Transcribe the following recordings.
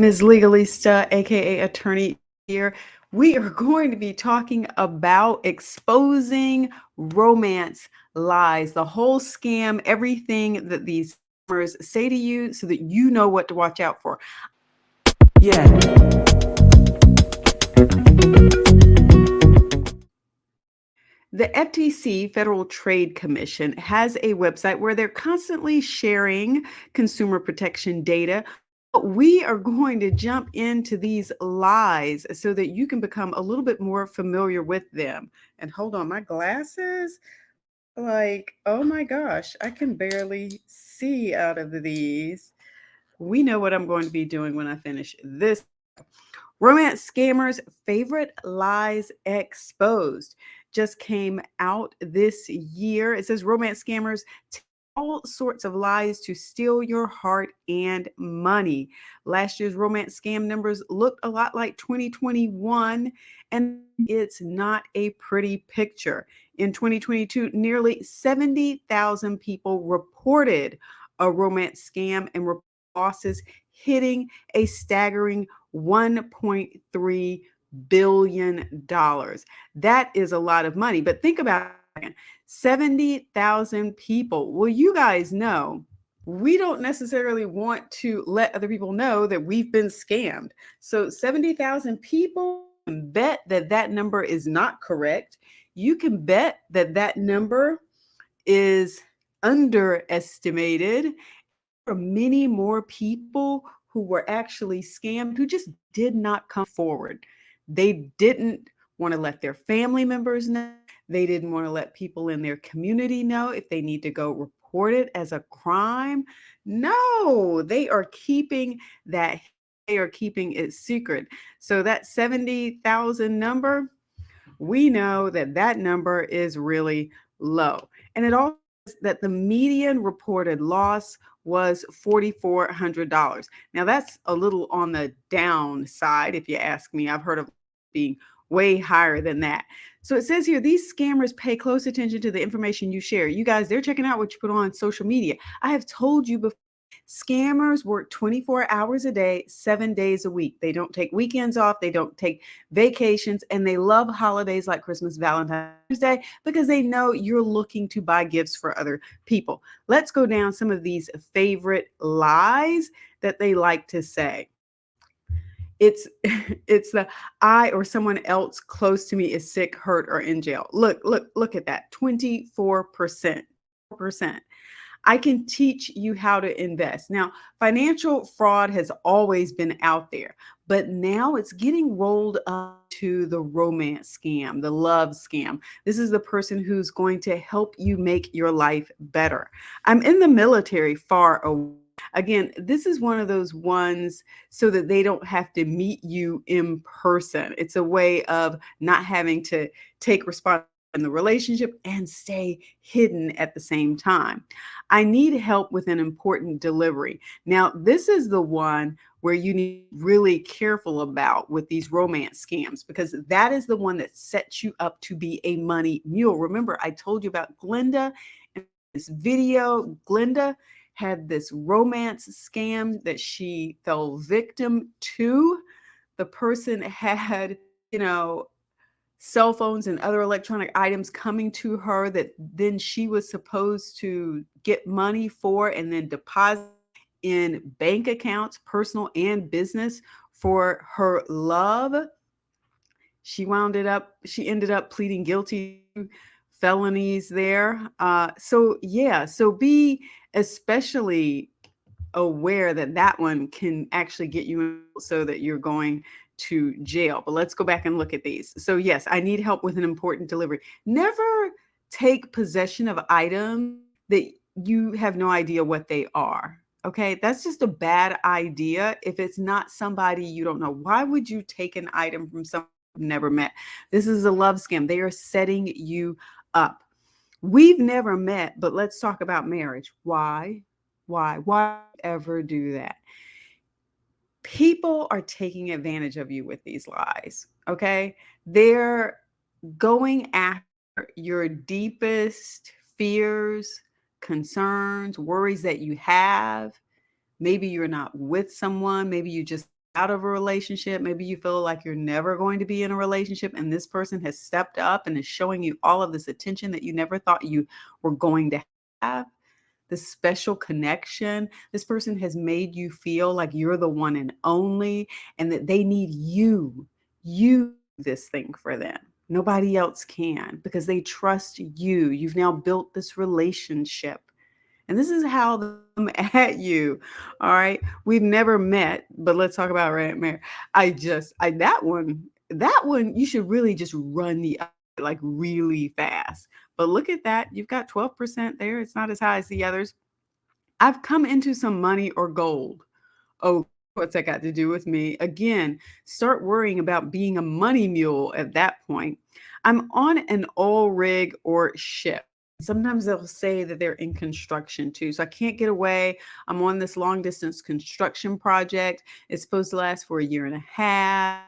Ms Legalista, aka Attorney here. We are going to be talking about exposing romance lies, the whole scam, everything that these scammers say to you so that you know what to watch out for. Yeah. The FTC, Federal Trade Commission, has a website where they're constantly sharing consumer protection data. We are going to jump into these lies so that you can become a little bit more familiar with them. And hold on, my glasses? Like, oh my gosh, I can barely see out of these. We know what I'm going to be doing when I finish this. Romance scammers' favorite lies exposed just came out this year. It says romance scammers tell all sorts of lies to steal your heart and money. Last year's romance scam numbers looked a lot like 2021, and it's not a pretty picture. In 2022, nearly 70,000 people reported a romance scam and losses hitting a staggering $1.3 billion. That is a lot of money. But think about it, 70,000 people. Well, you guys know we don't necessarily want to let other people know that we've been scammed. So 70,000 people, bet that that number is not correct. You can bet that that number is underestimated. There are many more people who were actually scammed who just did not come forward. They didn't want to let their family members know. They didn't want to let people in their community know if they need to go report it as a crime. No, they are keeping that, they are keeping it secret. So that 70,000 number, we know that that number is really low. And it also says that the median reported loss was $4,400. Now, that's a little on the downside, if you ask me. I've heard of being way higher than that. So it says here, these scammers pay close attention to the information you share. You guys, they're checking out what you put on social media. I have told you before. Scammers work 24 hours a day, 7 days a week. They don't take weekends off. They don't take vacations, and they love holidays like Christmas, Valentine's Day, because they know you're looking to buy gifts for other people. Let's go down some of these favorite lies that they like to say. It's it's the I or someone else close to me is sick, hurt, or in jail. Look at that. 24%. I can teach you how to invest. Now, financial fraud has always been out there, but now it's getting rolled up to the romance scam, the love scam. This is the person who's going to help you make your life better. I'm in the military far away. Again, this is one of those ones so that they don't have to meet you in person. It's a way of not having to take responsibility in the relationship and stay hidden at the same time. I need help with an important delivery. Now, this is the one where you need to be really careful about with these romance scams, because that is the one that sets you up to be a money mule. Remember, I told you about Glenda in this video. Glenda had this romance scam that she fell victim to. The person had, you know, cell phones and other electronic items coming to her that then she was supposed to get money for and then deposit in bank accounts, personal and business, for her love. She ended up pleading guilty to felonies there. So be especially aware that that one can actually get you in so that you're going to jail. But let's go back and look at these. So yes, I need help with an important delivery. Never take possession of items that you have no idea what they are. Okay, that's just a bad idea. If it's not somebody you don't know, why would you take an item from someone you've never met? This is a love scam. They are setting you up. We've never met, but let's talk about marriage. Why? Why ever do that? People are taking advantage of you with these lies. Okay. They're going after your deepest fears, concerns, worries that you have. Maybe you're not with someone. Maybe you just out of a relationship. Maybe you feel like you're never going to be in a relationship, and this person has stepped up and is showing you all of this attention that you never thought you were going to have. This special connection. This person has made you feel like you're the one and only, and that they need you. You do this thing for them. Nobody else can because they trust you. You've now built this relationship. And this is how they come at you. All right. We've never met, but let's talk about right Mary. That one, you should really just run the like really fast. But look at that. You've got 12% there. It's not as high as the others. I've come into some money or gold. Oh, what's that got to do with me? Again, start worrying about being a money mule at that point. I'm on an oil rig or ship. Sometimes they'll say that they're in construction too. So I can't get away. I'm on this long distance construction project. It's supposed to last for a year and a half.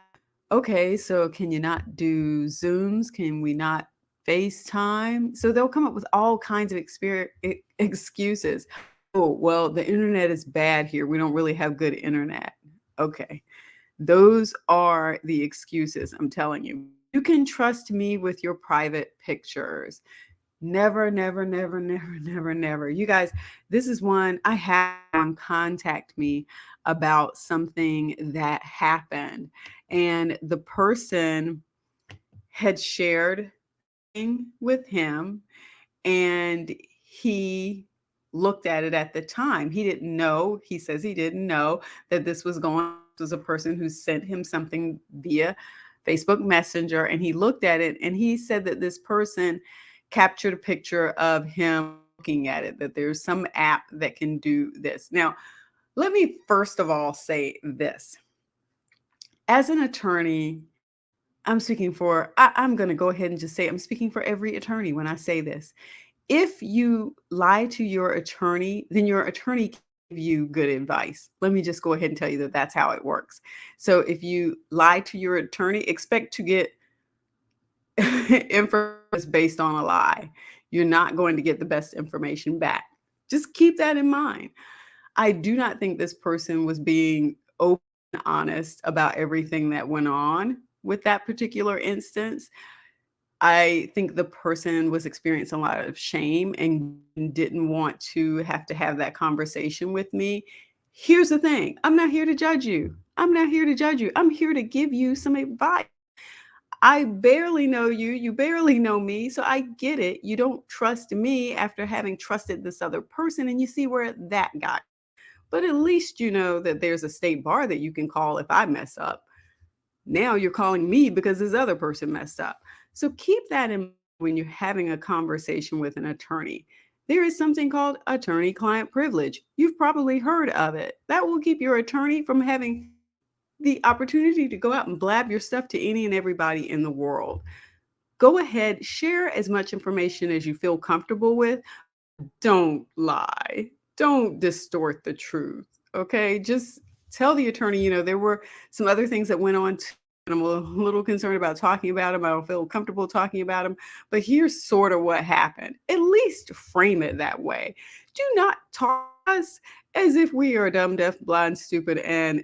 Okay, so can you not do Zooms? Can we not FaceTime? So they'll come up with all kinds of excuses. Oh, well, the internet is bad here. We don't really have good internet. Okay. Those are the excuses, I'm telling you. You can trust me with your private pictures. Never, never, never, never, never, never. You guys, this is one I had someone contact me about something that happened. And the person had shared with him, and he looked at it at the time. He didn't know, he says he didn't know that this was going. This was a person who sent him something via Facebook Messenger, and he looked at it and he said that this person captured a picture of him looking at it, that there's some app that can do this. Now, let me first of all say this. As an attorney, I'm going to go ahead and just say I'm speaking for every attorney when I say this. If you lie to your attorney, then your attorney can give you good advice. Let me just go ahead and tell you that that's how it works. So if you lie to your attorney, expect to get information based on a lie. You're not going to get the best information back. Just keep that in mind. I do not think this person was being open and honest about everything that went on with that particular instance. I think the person was experiencing a lot of shame and didn't want to have that conversation with me. Here's the thing. I'm not here to judge you. I'm not here to judge you. I'm here to give you some advice. I barely know you. You barely know me. So I get it. You don't trust me after having trusted this other person, and you see where that got. But at least you know that there's a state bar that you can call if I mess up. Now you're calling me because this other person messed up. So keep that in mind when you're having a conversation with an attorney. There is something called attorney-client privilege. You've probably heard of it. That will keep your attorney from having the opportunity to go out and blab your stuff to any and everybody in the world. Go ahead, share as much information as you feel comfortable with. Don't lie. Don't distort the truth. Okay. Just tell the attorney, there were some other things that went on too, and I'm a little concerned about talking about them. I don't feel comfortable talking about them. But here's sort of what happened. At least frame it that way. Do not talk to us as if we are dumb, deaf, blind, stupid, and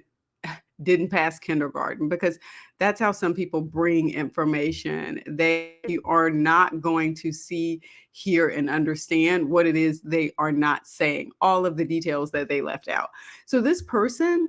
didn't pass kindergarten, because that's how some people bring information. They are not going to see, hear, and understand what it is they are not saying, all of the details that they left out. So this person,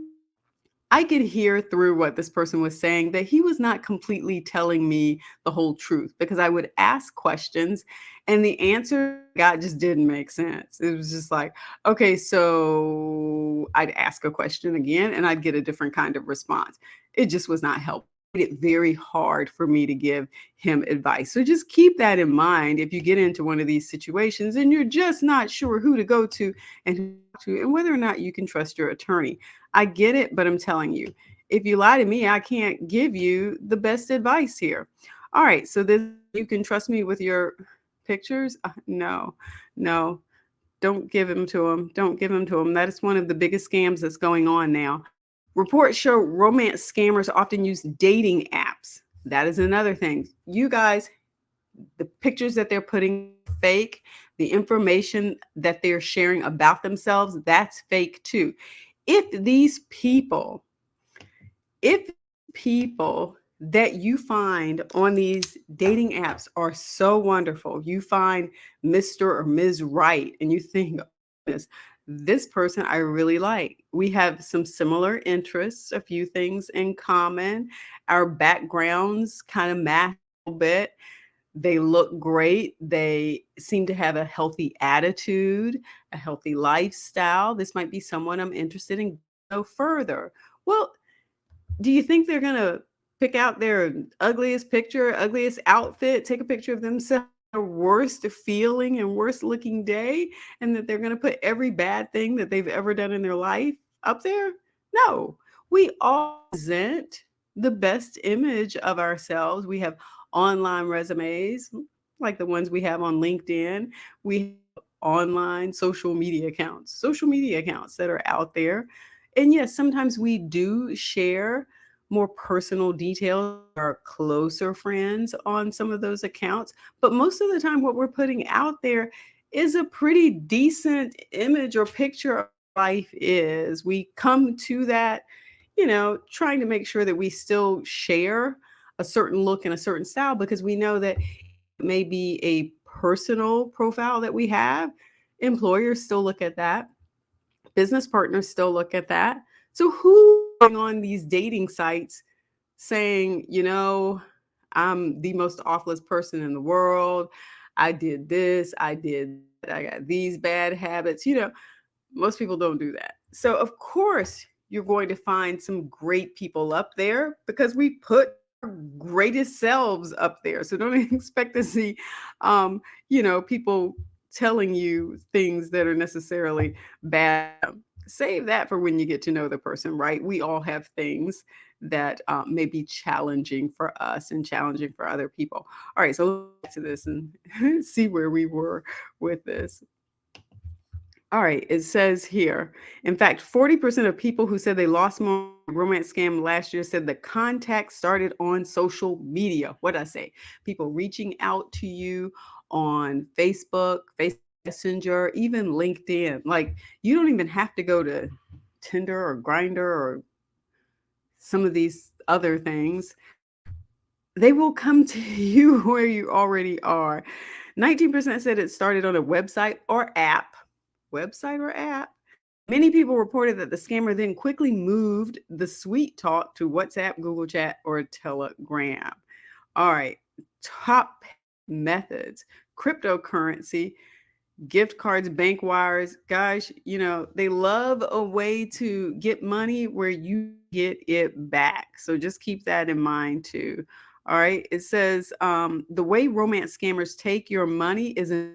I could hear through what this person was saying that he was not completely telling me the whole truth, because I would ask questions and the answer I got just didn't make sense. It was just like, okay, so I'd ask a question again and I'd get a different kind of response. It just was not helpful. It made it very hard for me to give him advice. So just keep that in mind if you get into one of these situations and you're just not sure who to go to and whether or not you can trust your attorney. I get it, but I'm telling you, if you lie to me, I can't give you the best advice here. All right, so this, you can trust me with your pictures? No, don't give them to him. Don't give them to him. That is one of the biggest scams that's going on now. Reports show romance scammers often use dating apps. That is another thing. You guys, the pictures that they're putting fake, the information that they're sharing about themselves, that's fake too. If these people If people that you find on these dating apps are so wonderful, you find Mr. or Ms. Right, and you think, this person I really like. We have some similar interests, a few things in common. Our backgrounds kind of match a little bit. They look great. They seem to have a healthy attitude, a healthy lifestyle. This might be someone I'm interested in go further. Well, do you think they're gonna pick out their ugliest picture, ugliest outfit, take a picture of themselves their worst feeling and worst looking day, and that they're gonna put every bad thing that they've ever done in their life up there? No. We all present the best image of ourselves. We have online resumes like the ones we have on LinkedIn. We have online social media accounts that are out there. And yes, sometimes we do share more personal details of our closer friends on some of those accounts. But most of the time, what we're putting out there is a pretty decent image or picture of life is. We come to that, trying to make sure that we still share a certain look and a certain style because we know that it may be a personal profile that we have. Employers still look at that, business partners still look at that. So who going on these dating sites saying, I'm the most awfulest person in the world. I did this, I did that, I got these bad habits. Most people don't do that. So, of course, you're going to find some great people up there because we put our greatest selves up there. So, don't expect to see, people telling you things that are necessarily bad. Save that for when you get to know the person, right? We all have things that may be challenging for us and challenging for other people. All right, so let's get back to this and see where we were with this. All right, it says here, in fact, 40% of people who said they lost more romance scam last year said the contact started on social media. What did I say? People reaching out to you on Facebook, Facebook Messenger, even LinkedIn. Like you don't even have to go to Tinder or Grinder or some of these other things. They will come to you where you already are. 19% said it started on a website or app. Website or app. Many people reported that the scammer then quickly moved the sweet talk to WhatsApp, Google Chat, or Telegram. All right, top methods: cryptocurrency, gift cards, bank wires. Guys, they love a way to get money where you get it back. So just keep that in mind too. All right. It says the way romance scammers take your money is a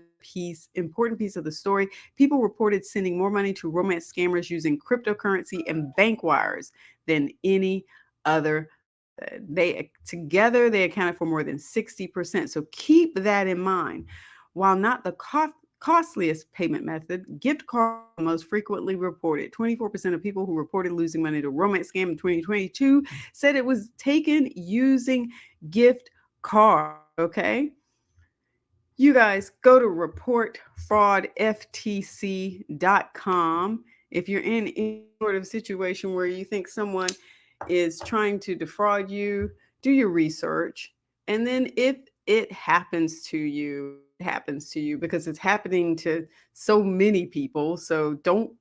important piece of the story. People reported sending more money to romance scammers using cryptocurrency and bank wires than any other. They together they accounted for more than 60%. So keep that in mind. While not the costliest payment method, gift cards are most frequently reported. 24% of people who reported losing money to romance scam in 2022 said it was taken using gift card. Okay. You guys go to reportfraudftc.com if you're in any sort of situation where you think someone is trying to defraud you. Do your research, and then if it happens to you, it happens to you because it's happening to so many people. So don't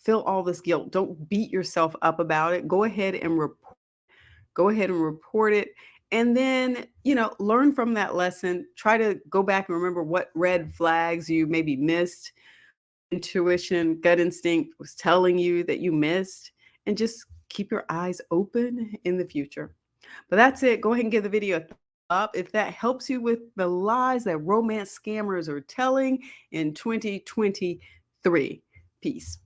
feel all this guilt. Don't beat yourself up about it. Go ahead and report it, and then learn from that lesson. Try to go back and remember what red flags you maybe missed, intuition, gut instinct was telling you that you missed, and just keep your eyes open in the future. But that's it. Go ahead and give the video a thumbs up if that helps you with the lies that romance scammers are telling in 2023. Peace.